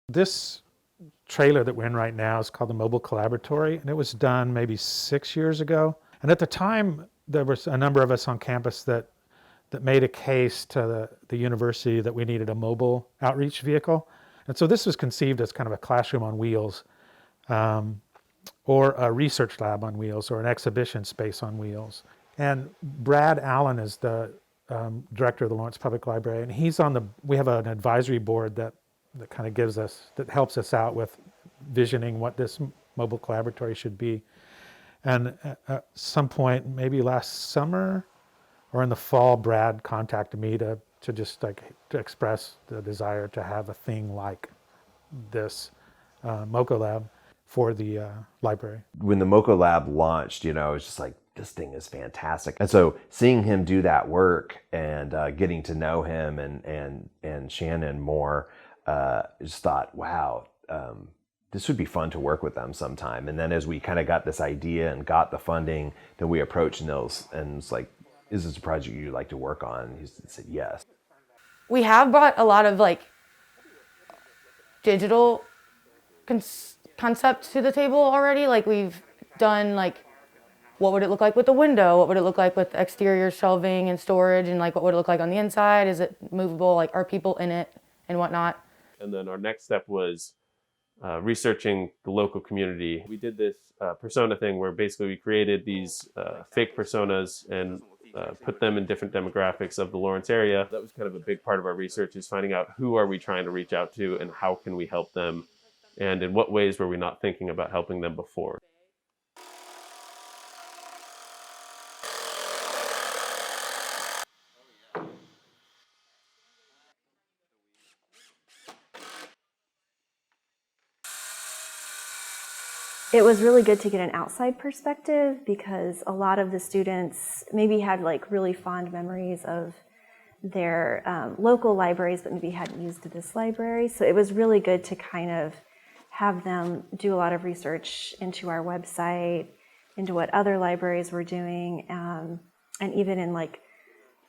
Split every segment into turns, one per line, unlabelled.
This trailer that we're in right now is called the Mobile Collaboratory, and it was done maybe 6 years ago. And at the time, there was a number of us on campus that made a case to the university that we needed a mobile outreach vehicle. And so this was conceived as kind of a classroom on wheels, or a research lab on wheels, or an exhibition space on wheels. And Brad Allen is the director of the Lawrence Public Library, and we have an advisory board that kind of that helps us out with visioning what this mobile collaboratory should be. And at some point, maybe last summer or in the fall, Brad contacted me to express the desire to have a thing like this MoCo Lab for the library.
When the MoCo Lab launched, it was just like, this thing is fantastic. And so seeing him do that work and getting to know him and Shannon more, just thought, wow, this would be fun to work with them sometime. And then as we kind of got this idea and got the funding, then we approached Nils and was like, is this a project you'd like to work on? He said yes.
We have brought a lot of digital concept to the table already. We've done what would it look like with the window? What would it look like with exterior shelving and storage? And what would it look like on the inside? Is it movable? Are people in it and whatnot?
And then our next step was researching the local community. We did this persona thing where basically we created these fake personas and put them in different demographics of the Lawrence area. That was kind of a big part of our research, is finding out who are we trying to reach out to and how can we help them, and in what ways were we not thinking about helping them before.
It was really good to get an outside perspective because a lot of the students maybe had really fond memories of their local libraries, but maybe hadn't used this library. So it was really good to kind of have them do a lot of research into our website, into what other libraries were doing, and even in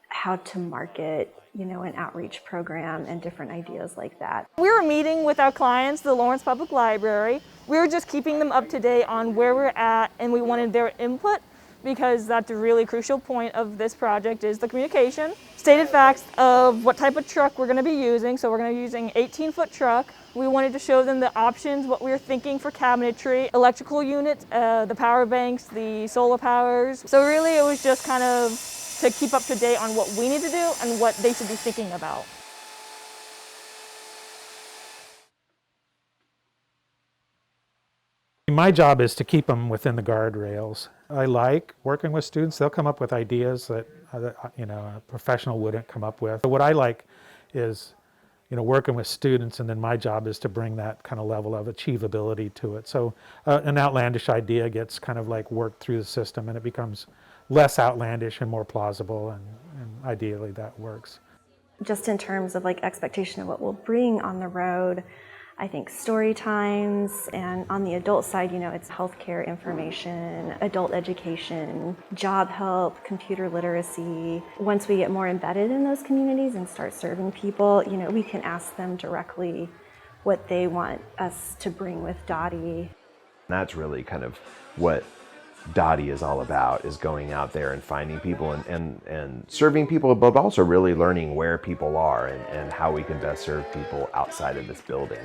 how to market, an outreach program and different ideas like that.
We were meeting with our clients, the Lawrence Public Library. We were just keeping them up to date on where we're at, and we wanted their input because that's a really crucial point of this project is the communication. Stated facts of what type of truck we're going to be using. So we're going to be using an 18-foot truck. We wanted to show them the options, what we were thinking for cabinetry, electrical units, the power banks, the solar powers. So really it was just kind of to keep up to date on what we need to do and what they should be thinking about.
My job is to keep them within the guardrails. I like working with students. They'll come up with ideas that a professional wouldn't come up with. What I like is working with students, and then my job is to bring that kind of level of achievability to it. So an outlandish idea gets kind of worked through the system, and it becomes less outlandish and more plausible, and ideally that works.
Just in terms of expectation of what we'll bring on the road, I think story times, and on the adult side, it's healthcare information, adult education, job help, computer literacy. Once we get more embedded in those communities and start serving people, we can ask them directly what they want us to bring with Dottie.
That's really kind of what Dottie is all about, is going out there and finding people and serving people, but also really learning where people are and how we can best serve people outside of this building.